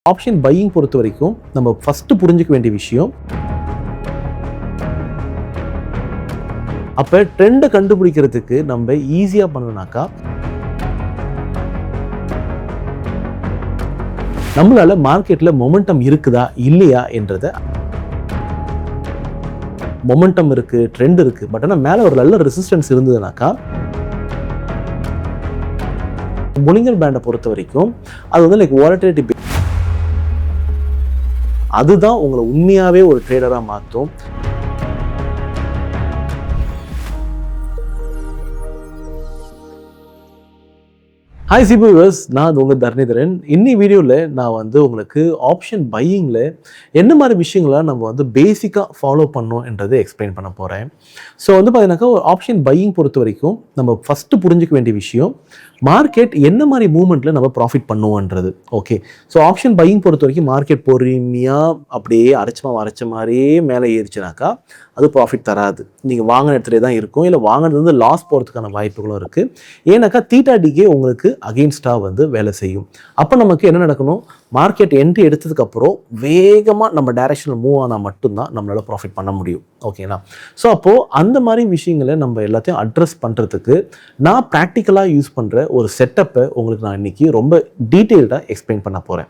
Option buying பொறுத்த வரைக்கும் நம்ம ஃபர்ஸ்ட் புரிஞ்சுக்க வேண்டிய விஷயம், அப்போ ட்ரெண்டை கண்டுபிடிக்கிறதுக்கு நம்ம ஈஸியாக பண்ணணும்னாக்கா நம்மளால மார்க்கெட்டில் மொமெண்டம் இருக்குதா இல்லையா என்றதை, மொமெண்டம் இருக்கு, ட்ரெண்ட் இருக்கு, பட் ஆனால் மேலே ஒரு நல்ல ரெசிஸ்டன்ஸ் இருந்ததுனாக்கா Bollinger Band பொறுத்த வரைக்கும் அது வந்து லைக் volatility, அதுதான் உங்களை உண்மையாவே ஒரு ட்ரேடரா மாற்றும். ஹாய் Zebu viewers, நான் உங்கள் தர்ணிதரன். இன்னி வீடியோவில் நான் வந்து உங்களுக்கு ஆப்ஷன் பையிங்கில் என்ன மாதிரி விஷயங்களை நம்ம வந்து பேசிக்காக ஃபாலோ பண்ணோம் என்றதை எக்ஸ்பிளைன் பண்ண போகிறேன். ஸோ வந்து பார்த்தீங்கன்னாக்கா ஒரு ஆப்ஷன் பையிங் பொறுத்த வரைக்கும் நம்ம ஃபஸ்ட்டு புரிஞ்சிக்க வேண்டிய விஷயம், மார்க்கெட் என்ன மாதிரி மூவ்மெண்ட்டில் நம்ம ப்ராஃபிட் பண்ணுவோன்றது. ஓகே, ஸோ ஆப்ஷன் பையிங் பொறுத்த வரைக்கும் மார்க்கெட் பொறுமையாக அப்படியே அரைச்ச மாதிரியே மேலே ஏறிச்சுனாக்கா அது ப்ராஃபிட் தராது. நீங்கள் வாங்கின இடத்துல தான் இருக்கும், இல்லை வாங்கினது வந்து லாஸ் போகிறதுக்கான வாய்ப்புகளும் இருக்குது. ஏன்னாக்கா தீட்டா டிகே உங்களுக்கு அகெயின்ஸ்டாக வந்து வேலை செய்யும். அப்போ நமக்கு என்ன நடக்கணும், மார்க்கெட் என்ட்ரி எடுத்ததுக்கப்புறம் வேகமாக நம்ம டைரெக்ஷனில் மூவ் ஆனால் மட்டும்தான் நம்மளால் ப்ராஃபிட் பண்ண முடியும். ஓகேங்களா? ஸோ அப்போது அந்த மாதிரி விஷயங்களை நம்ம எல்லாத்தையும் அட்ரஸ் பண்ணுறதுக்கு நான் ப்ராக்டிக்கலாக யூஸ் பண்ணுற ஒரு செட்டப்பை உங்களுக்கு நான் இன்றைக்கி ரொம்ப டீட்டெயில்டாக எக்ஸ்பிளைன் பண்ண போகிறேன்.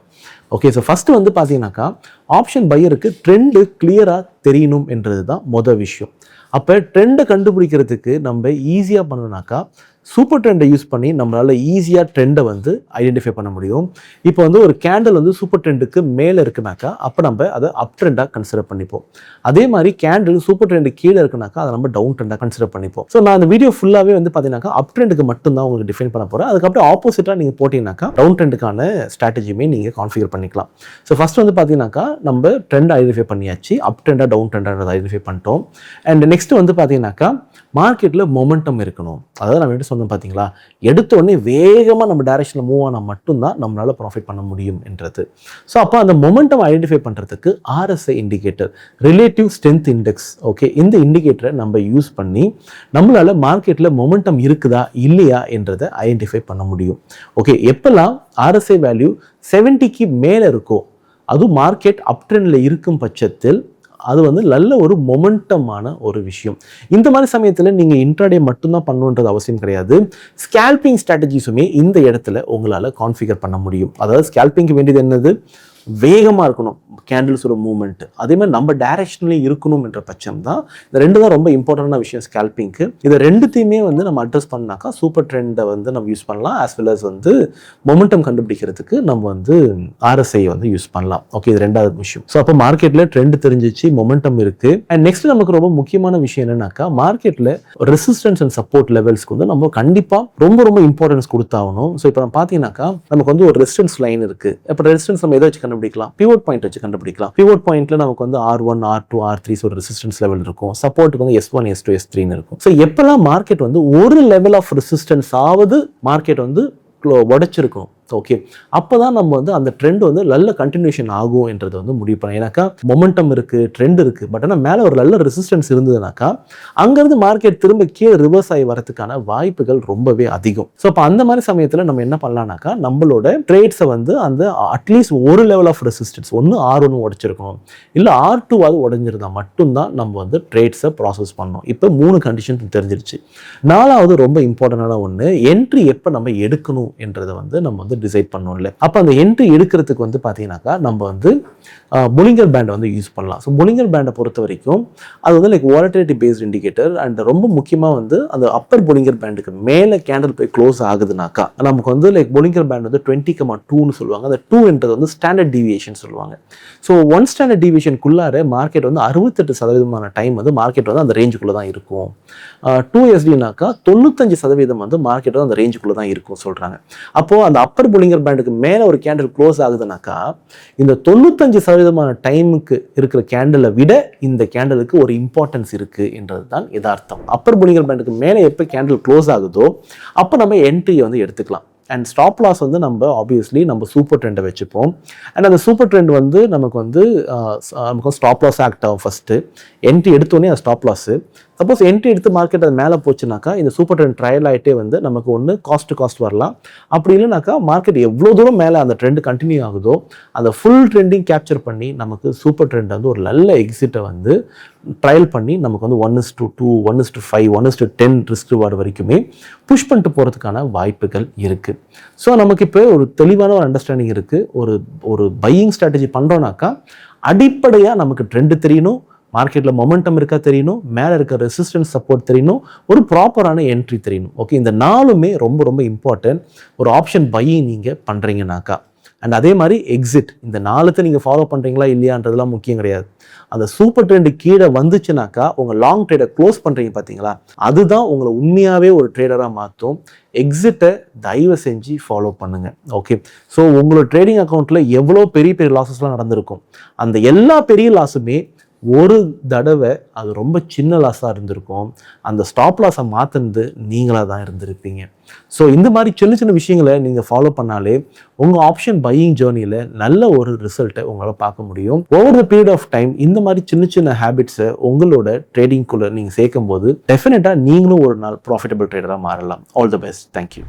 ஓகே, ஸோ ஃபஸ்ட்டு வந்து பார்த்தீங்கன்னாக்கா ஆப்ஷன் பையருக்கு ட்ரெண்டு கிளியராக தெரியணும் என்றது தான் மொதல் விஷயம். அப்போ ட்ரெண்டை கண்டுபிடிக்கிறதுக்கு நம்ம ஈஸியாக பண்ணணும்னாக்கா சூப்பர் ட்ரெண்டை யூஸ் பண்ணி நம்மளால் ஈஸியாக ட்ரெண்டை வந்து ஐடென்டிஃபை பண்ண முடியும். இப்போ வந்து ஒரு கேண்டில் வந்து சூப்பர் ட்ரெண்டுக்கு மேலே இருக்குனாக்கா அப்போ நம்ம அதை அப் ட்ரெண்டாக கன்சிடர் பண்ணிப்போம். அதே மாதிரி கேண்டில் சூப்பர் ட்ரெண்டு கீழே இருக்குனாக்கா அதை நம்ம டவுன் ட்ரெண்டாக கன்சிடர் பண்ணிப்போம். ஸோ நான் அந்த வீடியோ ஃபுல்லாகவே வந்து பார்த்தீங்கன்னாக்கா அப் ட்ரெண்டுக்கு மட்டும்தான் உங்களுக்கு டிஃபைன் பண்ண போகிறேன். அதுக்கப்புறம் ஆப்போசிட்டாக நீங்கள் போட்டிங்கனாக்கா டவுன் ட்ரெண்டுக்கான ஸ்ட்ராட்டஜியுமே நீங்கள் கான்ஃபிகர் பண்ணிக்கலாம். ஸோ ஃபஸ்ட் வந்து பார்த்தீங்கன்னாக்கா நம்ம ட்ரெண்ட் ஐடென்டிஃபை பண்ணியாச்சு, அப் ட்ரெண்டாக டவுன் ட்ரெண்டாக ஐடென்டிஃபை பண்ணிட்டோம். அண்ட் நெக்ஸ்ட் வந்து பார்த்தீங்கன்னாக்கா மார்க்கெட்டில் மொமெண்டம் இருக்கணும். அதாவது நம்ம எப்படி சொன்னோம் பார்த்தீங்களா, எடுத்த உடனே வேகமாக நம்ம டைரெக்ஷனில் மூவ் ஆனால் மட்டும்தான் நம்மளால் ப்ராஃபிட் பண்ண முடியும் என்றது. ஸோ அப்போ அந்த மொமெண்டம் ஐடென்டிஃபை பண்ணுறதுக்கு RSI indicator, relative strength index, okay, இந்த இண்டிகேட்டரை நம்ம யூஸ் பண்ணி நம்மளால் மார்க்கெட்டில் மொமெண்டம் இருக்குதா இல்லையா என்றதை ஐடென்டிஃபை பண்ண முடியும். ஓகே, எப்பெல்லாம் RSI வேல்யூ 70க்கு மேலே இருக்கோ, அதுவும் மார்க்கெட் அப் ட்ரெண்டில் இருக்கும் பட்சத்தில் அது வந்து நல்ல ஒரு மொமெண்டமான ஒரு விஷயம். இந்த மாதிரி சமயத்தில் நீங்கள் இன்ட்ராடே மட்டும்தான் பண்ணுன்றது அவசியம் கிடையாது. ஸ்கேல்பிங் ஸ்ட்ராட்டஜிஸுமே இந்த இடத்துல உங்களால் கான்ஃபிகர் பண்ண முடியும். அதாவது ஸ்கேல்பிங்க்கு வேண்டியது என்னது, வேகமாக இருக்கணும் கேண்டில்ஸோட மூவ்மெண்ட், அதே மாதிரி நம்ம டைரக்ஷன்லேயும் இருக்கணும் என்ற பட்சம் தான். இந்த ரெண்டு தான் ரொம்ப இம்பார்ட்டண்டான விஷயம் ஸ்கேல்பிங்க்கு. இதை ரெண்டுத்தையுமே வந்து நம்ம அட்ரஸ் பண்ணாக்கா சூப்பர் ட்ரெண்டை வந்து நம்ம யூஸ் பண்ணலாம், ஆஸ் வெல் அஸ் வந்து மொமெண்டம் கண்டுபிடிக்கிறதுக்கு நம்ம வந்து RSI வந்து யூஸ் பண்ணலாம். ஓகே, இது ரெண்டாவது விஷயம். ஸோ அப்போ மார்க்கெட்டில் ட்ரெண்ட் தெரிஞ்சிச்சு, மொமெண்டம் இருக்குது. அண்ட் நெக்ஸ்ட் நமக்கு ரொம்ப முக்கியமான விஷயம் என்னன்னாக்கா மார்க்கெட்டில் ரெசிஸ்டன்ஸ் அண்ட் சப்போர்ட் லெவல்ஸ்க்கு வந்து நம்ம கண்டிப்பாக ரொம்ப இம்பார்ட்டன்ஸ் கொடுத்தாகணும். ஸோ இப்போ நம்ம பார்த்தீங்கன்னாக்கா நமக்கு வந்து ஒரு ரெசிஸ்டன்ஸ் லைன் இருக்குது. இப்போ ரெசிஸ்டன்ஸ் நம்ம எதை வச்சு கண்டுபிடிக்கலாம், பிவோட் பாயிண்ட் வச்சு கண்டுபிடிக்கலாம். பிவோட் பாயிண்ட்ல நமக்கு வந்து R1, R2, R3 ஒரு ரெசிஸ்டன்ஸ் லெவல் இருக்கும். சப்போர்ட்டுக்கு வந்து S1, S2, S3 இருக்கும். ஸோ எப்பெல்லாம் மார்க்கெட் வந்து ஒரு லெவல் ஆஃப் ரெசிஸ்டன்ஸ் ஆவது மார்க்கெட் வந்து உடைச்சிருக்கும், ஓகே, அப்போதான் நம்ம வந்து அந்த ட்ரெண்ட் வந்து நல்ல கண்டினியூஷன் ஆகும் என்றது வந்து முடிவு பண்ணலாம். ஏன்னாக்கா மொமெண்டம் இருக்குது, ட்ரெண்ட் இருக்குது, பட் ஆனால் மேலே ஒரு நல்ல ரெசிஸ்டன்ஸ் இருந்ததுனாக்கா அங்கேருந்து மார்க்கெட் திரும்ப கீழே ரிவர்ஸ் ஆகி வரதுக்கான வாய்ப்புகள் ரொம்பவே அதிகம். ஸோ அப்போ அந்த மாதிரி சமயத்தில் நம்ம என்ன பண்ணலாம்னாக்கா நம்மளோட ட்ரேட்ஸை வந்து அந்த அட்லீஸ்ட் ஒரு லெவல் ஆஃப் ரெசிஸ்டன்ஸ், ஒன்று R1 உடைச்சிருக்கணும், இல்லை R2வாவது உடைஞ்சிருந்தா மட்டும்தான் நம்ம வந்து ட்ரேட்ஸை ப்ராசஸ் பண்ணணும். இப்போ 3 கண்டிஷன் தெரிஞ்சிருச்சு. 4வது ரொம்ப இம்பார்ட்டண்டான ஒன்று, என்ட்ரி எப்போ நம்ம எடுக்கணும் என்றதை வந்து நம்ம வந்து டிசைட் பண்ணோம்ல. அப்போ அந்த என்ட்ரி எடுக்கிறதுக்கு வந்து பார்த்தீங்கன்னாக்கா நம்ம வந்து Bollinger Band வந்து யூஸ் பண்ணலாம். ஸோ Bollinger Band பொறுத்த வரைக்கும் அது வந்து like volatility based indicator. And ரொம்ப முக்கியமாக வந்து அந்த அப்பர் Bollinger Bandக்கு மேலே கேண்டில் போய் க்ளோஸ் ஆகுதுனாக்கா நமக்கு வந்து லைக் Bollinger Band வந்து 20,2ன்னு சொல்லுவாங்க. அந்த 2 என்றது வந்து ஸ்டாண்டர்ட் டீவியேஷன் சொல்லுவாங்க. ஸோ 1 ஸ்டாண்டர்ட் டீவியேஷனுக்குள்ளார மார்க்கெட் வந்து 68% டைம் வந்து மார்க்கெட் வந்து அந்த ரேஞ்சுக்குள்ளே தான் இருக்கும். 2SD 95% வந்து மார்க்கெட் வந்து அந்த ரேஞ்சுக்குள்ளே தான் இருக்கும் சொல்கிறாங்க. அப்போது அந்த அப்பர் Bollinger Bandக்கு மேலே ஒரு கேண்டில் க்ளோஸ் ஆகுதுனாக்கா இந்த 95% டைமுக்கு இருக்கிற கேண்டிலை விட இந்த கேண்டலுக்கு ஒரு இம்பார்ட்டன்ஸ் இருக்கு என்றது தான் யதார்த்தம். அப்பர் Bollinger Bandக்கு மேலே எப்போ கேண்டில் க்ளோஸ் ஆகுதோ அப்போ நம்ம என்ட்ரியை வந்து எடுத்துக்கலாம். அண்ட் ஸ்டாப் லாஸ் வந்து நம்ம ஆப்வியஸ்லி நம்ம சூப்பர் ட்ரெண்டை வச்சுப்போம். அண்ட் அந்த சூப்பர் ட்ரெண்ட் வந்து நமக்கு ஸ்டாப் லாஸ் ஆக்ட் ஆகும். ஃபஸ்ட்டு என்ட்ரி எடுத்தோடனே அது ஸ்டாப் லாஸு, சப்போஸ் என்ட்ரி எடுத்து மார்க்கெட் அது மேலே போச்சுனாக்கா இந்த சூப்பர் ட்ரெண்ட் ட்ரையல் ஆகிட்டே வந்து நமக்கு ஒன்று காஸ்ட் வரலாம். அப்படி இல்லைனாக்கா மார்க்கெட் எவ்வளோ தூரம் மேலே அந்த ட்ரெண்ட் கண்டினியூ ஆகுதோ அந்த ஃபுல் ட்ரெண்டிங் கேப்சர் பண்ணி நமக்கு சூப்பர் ட்ரெண்ட் வந்து ஒரு நல்ல எக்ஸிட்டை வந்து ட்ரையல் பண்ணி நமக்கு வந்து 1:2, 1:5, 1:10 ரிஸ்க் ரிவார்டு வரைக்குமே புஷ் பண்ணிட்டு போகிறதுக்கான வாய்ப்புகள் இருக்குது. ஸோ நமக்கு இப்போ ஒரு தெளிவான ஒரு அண்டர்ஸ்டாண்டிங் இருக்குது. ஒரு பையிங் ஸ்ட்ராட்டஜி பண்ணுறோன்னாக்கா அடிப்படையாக நமக்கு ட்ரெண்டு தெரியணும், மார்க்கெட்டில் மொமெண்டம் இருக்கா தெரியணும், மேலே இருக்க ரெசிஸ்டன்ஸ் சப்போர்ட் தெரியணும், ஒரு ப்ராப்பரான என்ட்ரி தெரியணும். ஓகே, இந்த 4மே ரொம்ப ரொம்ப இம்பார்ட்டன்ட் ஒரு ஆப்ஷன் பையிங் நீங்கள் பண்ணுறீங்கனாக்கா. அண்ட் அதே மாதிரி எக்ஸிட், இந்த 4த்தை நீங்கள் ஃபாலோ பண்ணுறீங்களா இல்லையான்றதுலாம் முக்கியம் கிடையாது. அந்த சூப்பர் ட்ரெண்டு கீழே வந்துச்சுனாக்கா உங்கள் லாங் ட்ரேடை க்ளோஸ் பண்ணுறீங்க பார்த்தீங்களா, அதுதான் உங்களை உண்மையாகவே ஒரு ட்ரேடராக மாற்றும். எக்ஸிட்டை தயவு செஞ்சு ஃபாலோ பண்ணுங்கள். ஓகே, ஸோ உங்களோட ட்ரேடிங் அக்கௌண்ட்டில் எவ்வளோ பெரிய பெரிய லாஸஸ்லாம் நடந்திருக்கும், அந்த எல்லா பெரிய லாஸுமே ஒரு தடவை அது ரொம்ப சின்ன லாஸாக இருந்திருக்கும். அந்த ஸ்டாப் லாஸை மாற்றினது நீங்களாக தான் இருந்திருப்பீங்க. ஸோ இந்த மாதிரி சின்ன சின்ன விஷயங்களை நீங்கள் ஃபாலோ பண்ணாலே உங்கள் ஆப்ஷன் பையிங் ஜேர்னியில் நல்ல ஒரு ரிசல்ட்டை உங்களால் பார்க்க முடியும். Over the period of time இந்த மாதிரி சின்ன சின்ன ஹேபிட்ஸை உங்களோட ட்ரேடிங்குள்ளே நீங்கள் சேர்க்கும் போது டெஃபினட்டாக நீங்களும் ஒரு நாள் ப்ராஃபிட்டபிள் ட்ரேடராக மாறலாம். All the best. தேங்க்யூ.